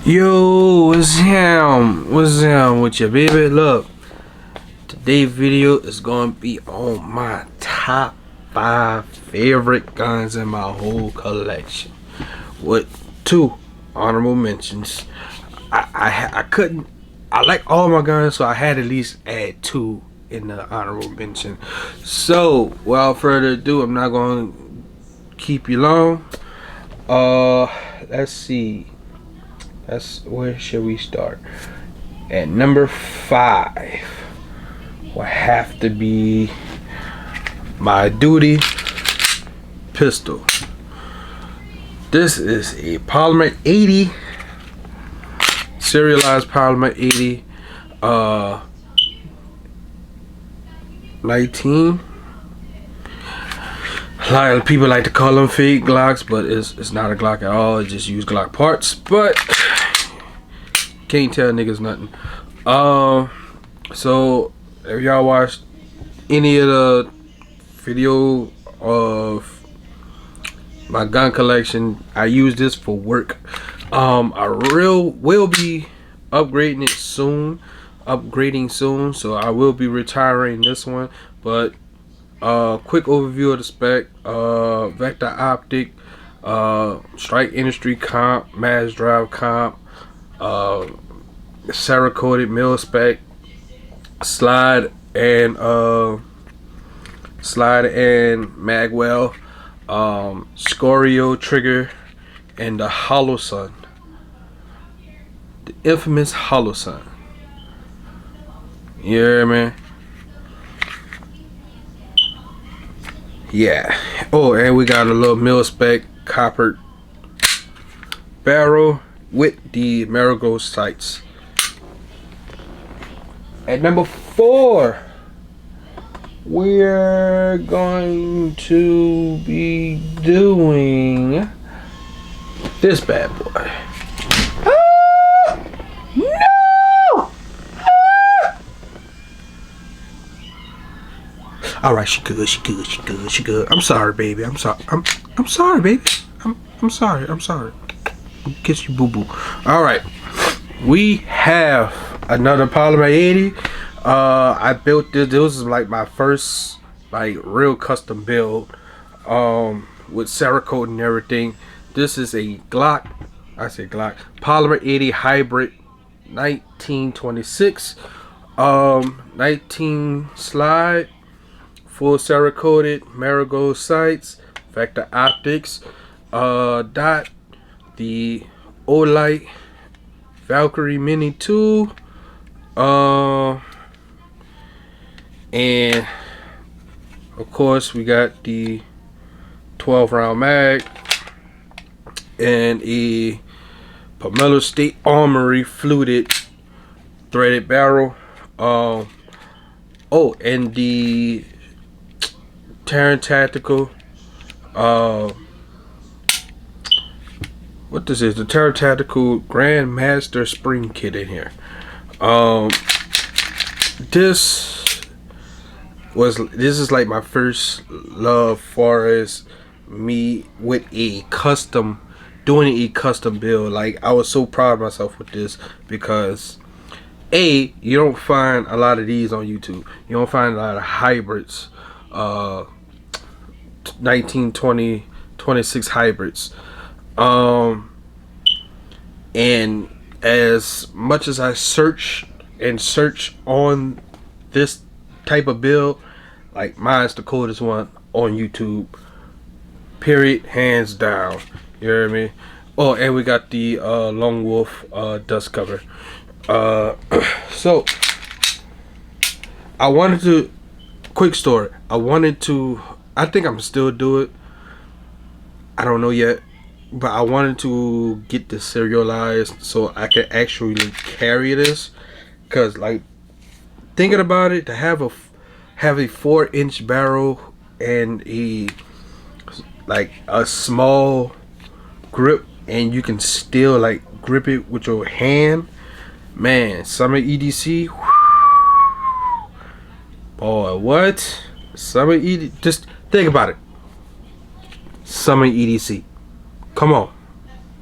Yo, what's up with you, baby? Look, today's video is gonna be on my top 5 favorite guns in my whole collection, with 2 honorable mentions. I couldn't. I like all my guns, so I had to at least add 2 in the honorable mention. So, without further ado, I'm not gonna keep you long. Let's see. Where should we start? At number 5 will have to be my duty pistol. This is a polymer 80, serialized polymer 80, 19. A lot of people like to call them fake Glocks, but it's not a Glock at all. It just use Glock parts, but can't tell niggas nothing. So if y'all watched any of the video of my gun collection, I use this for work. I will be upgrading soon, so I will be retiring this one. But quick overview of the spec: Vector Optic, Strike Industry comp, Mass Drive comp, Cerakoted mil spec, slide and magwell, Scorio trigger, and the Hollow Sun, the infamous Hollow Sun. Yeah, man. Yeah. Oh, and we got a little mil spec copper barrel with the marigold sights. At number 4, we're going to be doing this bad boy. No! All right, she good. I'm sorry, baby. I'm sorry, baby. I'm sorry. Kiss you, boo boo. All right, we have another polymer 80. I built this. This was like my first real custom build, with Cerakote and everything. This is a Glock. I say Glock polymer 80 hybrid 1926, 19 slide, full Cerakoted, marigold sights, Vector Optics, dot, the N.O.L.A Valkyrie Mini 2, and of course we got the 12 round mag and a Pomelo State Armory fluted threaded barrel. Oh, and the Terran Tactical, what this is, the Terran Tactical Grandmaster Spring Kit in here. This is like my first love far as me with doing a custom build. Like, I was so proud of myself with this because you don't find a lot of these on YouTube. You don't find a lot of hybrids, 1920 26 hybrids. And as much as I search on this type of build, like, mine's the coldest one on YouTube, period, hands down. You hear me? Oh, and we got the Lone Wolf dust cover. So I wanted to, quick story, I think I'm still do it, I don't know yet, but I wanted to get this serialized so I could actually carry this. Cause, like, thinking about it, to have a 4-inch barrel and a small grip, and you can still like grip it with your hand, man. Summer EDC, boy, what? Summer EDC, just think about it. Summer EDC, come on.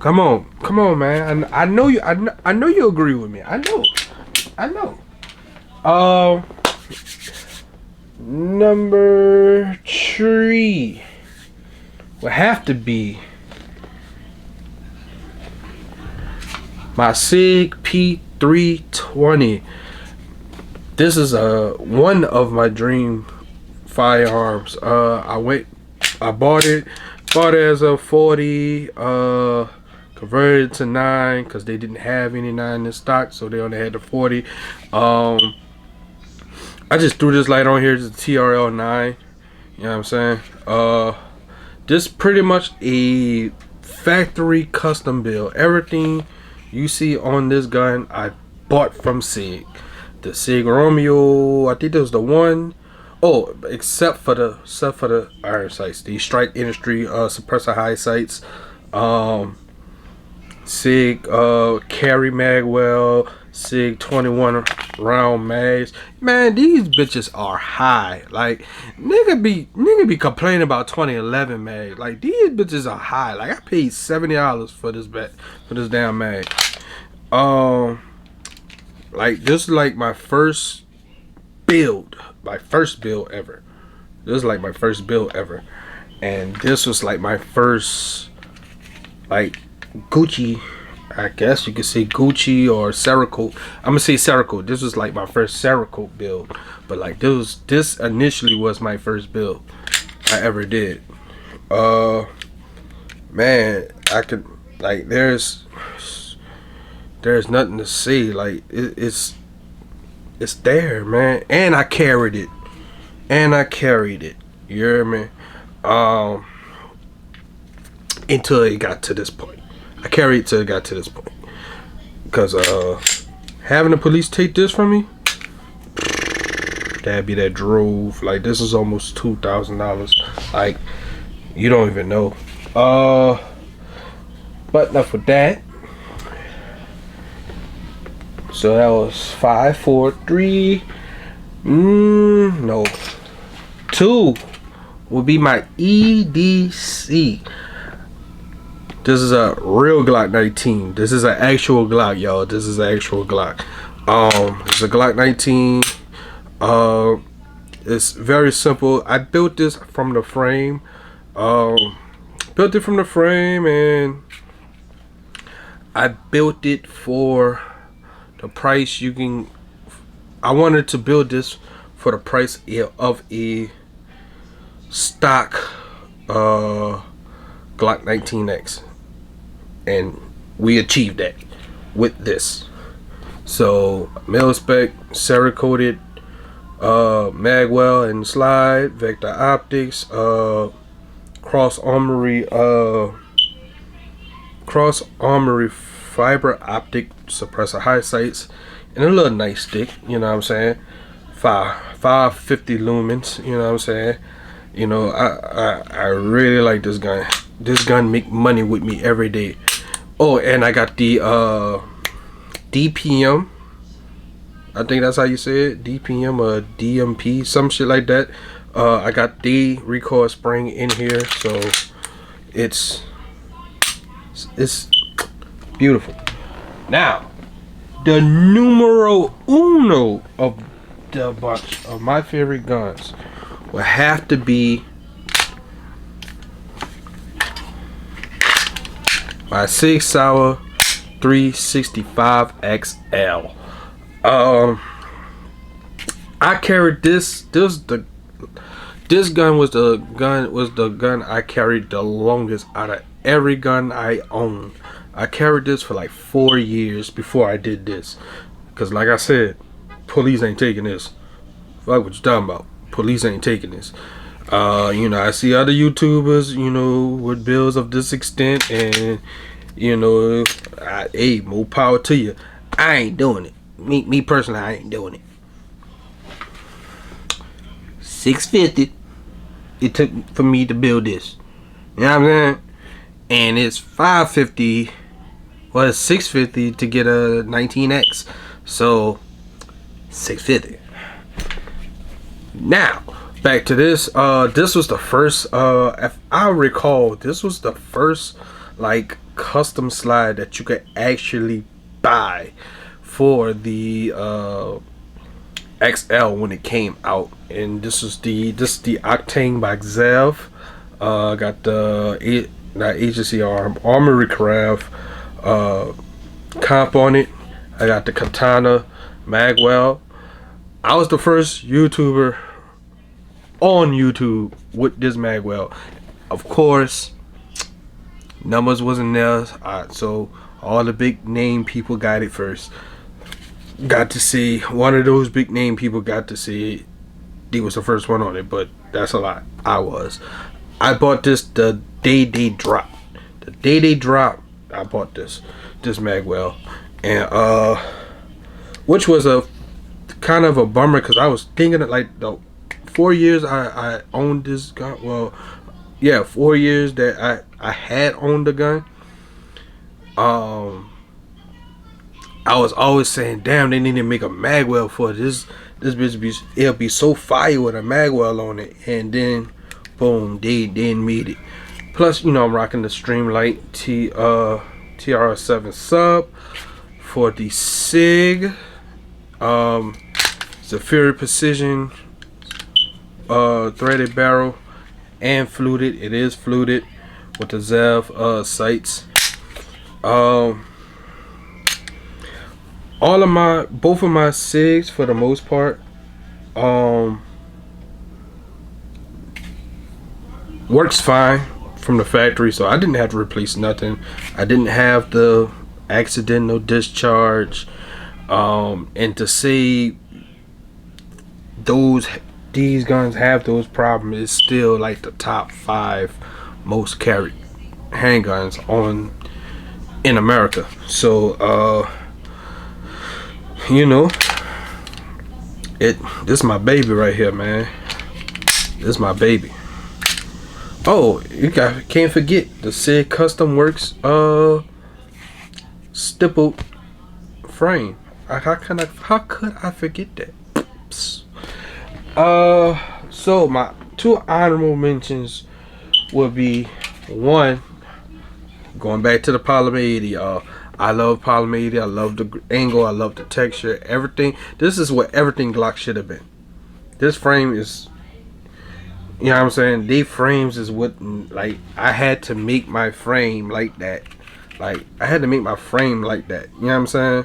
Come on, man. I know you. I know you agree with me. I know. Uh, Number three would have to be my Sig P320. This is one of my dream firearms. I bought it as a 40, converted to 9 because they didn't have any 9 in stock, so they only had the 40. I just threw this light on here. It's a TRL9. You know what I'm saying? This pretty much a factory custom build. Everything you see on this gun, I bought from Sig. The Sig Romeo, I think that was the one. Oh, except for the iron sights, the Strike Industry suppressor high sights. Sig Carry Magwell, Sig 21 round mags. Man, these bitches are high. Like nigga be complaining about 2011 mag. Like these bitches are high. Like I paid $70 for this damn mag. Like this is like my first build ever. This is like my first build ever, and this was like my first like Gucci, I guess you could say Gucci or Cerakote. I'm gonna say Cerakote. This was like my first Cerakote build, but like this initially was my first build I ever did. Man, I could like there's nothing to say. Like it's there, man, and I carried it, You hear me? Until it got to this point. I carried it till it got to this point. Because having the police take this from me, that'd be that drove. Like this is almost $2,000. Like you don't even know. But enough with that. So that was 5, 4, 3. No. 2 will be my EDC. This is a real Glock 19. This is an actual Glock, y'all. This is an actual Glock. It's a Glock 19. It's very simple. I built this from the frame. Built it from the frame, and I built it for the price you can. I wanted to build this for the price of a stock Glock 19X. And we achieved that with this. So mil spec, Cerakoted, Magwell and slide, vector optics, cross armory fiber optic suppressor high sights, and a little nightstick. You know what I'm saying? 550 lumens. You know what I'm saying? You know, I really like this gun. This gun make money with me every day. Oh, and I got the DPM. I think that's how you say it. DPM or DMP, some shit like that. I got the recoil spring in here, so it's beautiful. Now, the numero uno of the bunch of my favorite guns will have to be my Sig Sauer 365 XL. I carried this gun was the gun I carried the longest out of every gun I owned. I carried this for like 4 years before I did this, cause like I said, police ain't taking this. Fuck what you talking about? Police ain't taking this. You know, I see other YouTubers, you know, with bills of this extent, and you know, hey, more power to you. I ain't doing it. Me personally, I ain't doing it. $650 it took for me to build this. You know what I'm saying? And it's $550, well, it's $650 to get a 19X. So $650. Now back to this. This was the first. If I recall, this was the first like custom slide that you could actually buy for the XL when it came out, and this is the Octane by Zev. Got the not agency Armory Craft comp on it. I got the Katana Magwell. I was the first YouTuber on YouTube with this Magwell. Of course, numbers wasn't there, so all the big name people got it first. Got to see one of those big name people got to see it. He was the first one on it, but that's a lie. I bought this the day they dropped. The day they dropped, I bought this Magwell, and which was a kind of a bummer because I was thinking that like the 4 years I owned this gun. Well, yeah, 4 years that I had owned the gun. I was always saying, damn, they need to make a magwell for this. This bitch it'll be so fire with a magwell on it. And then, boom, they didn't meet it. Plus, you know, I'm rocking the Streamlight TR7 sub for the SIG. It's a Fury Precision threaded barrel and fluted. It is fluted with the Zev sights. Both of my SIGs for the most part works fine from the factory, so I didn't have to replace nothing. I didn't have the accidental discharge, and to say these guns have those problems is still like the top 5 most carried handguns in America. So you know, this is my baby right here, man. This is my baby. Oh, can't forget the SIG Custom Works stippled frame. How could I forget that? Oops. So my 2 honorable mentions would be, one, going back to the Polymer 80, y'all. I love Polymer 80. I love the angle. I love the texture. Everything. This is what everything Glock should have been. This frame is, you know what I'm saying? These frames is what, like, I had to make my frame like that. Like, I had to make my frame like that. You know what I'm saying?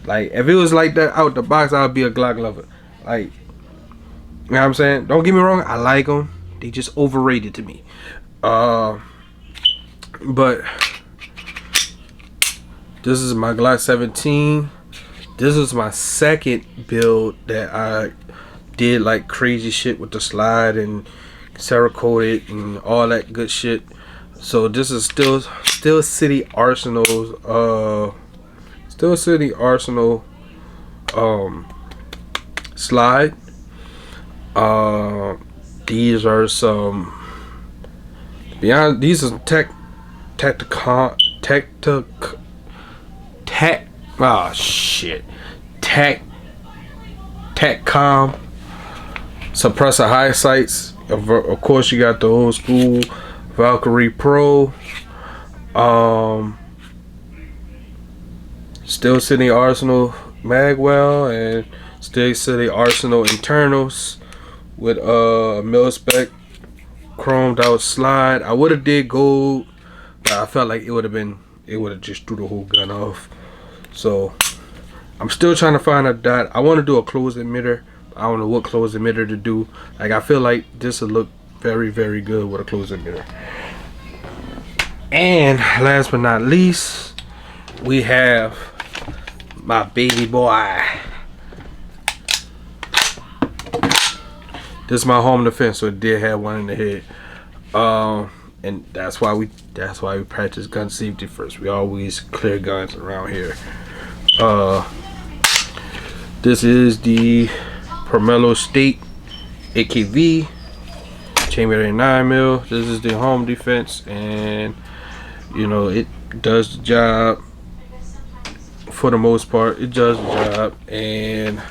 Like, if it was like that out the box, I would be a Glock lover. Like, you know what I'm saying? Don't get me wrong. I like them. They just overrated to me. But this is my Glock 17. This is my second build that I did like crazy shit with the slide and Cerakoted and all that good shit. So this is Steel City Arsenal's Steel City Arsenal slide. These are some, beyond, these are Tacticom suppressor high sights. Of course, you got the old school Valkyrie Pro. Steel City Arsenal Magwell and Steel City Arsenal internals with mil-spec chromed out slide. I would have did gold, but I felt like it would have just threw the whole gun off. So I'm still trying to find a dot. I want to do a closed emitter. I don't know what closed emitter to do. Like, I feel like this would look very, very good with a closed emitter. And last but not least, we have my baby boy. This is my home defense, so it did have one in the head. And that's why we practice gun safety first. We always clear guns around here. This is the Pomelo State AKV chamber at 9mm. This is the home defense, and you know, it does the job for the most part. It does the job, and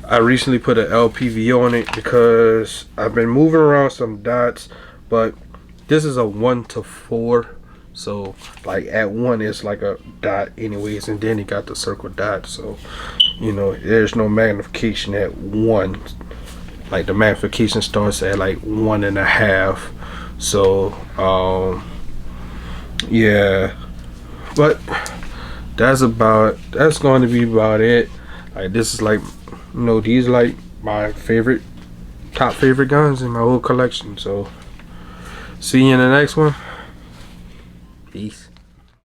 I recently put an LPV on it because I've been moving around some dots, but this is a 1-to-4 So like at 1 it's like a dot anyways, and then he got the circle dot. So you know, there's no magnification at 1. Like the magnification starts at like 1.5. So yeah, but that's going to be about it. Like this is like, you know, these are like my top favorite guns in my whole collection. So see you in the next one. Peace.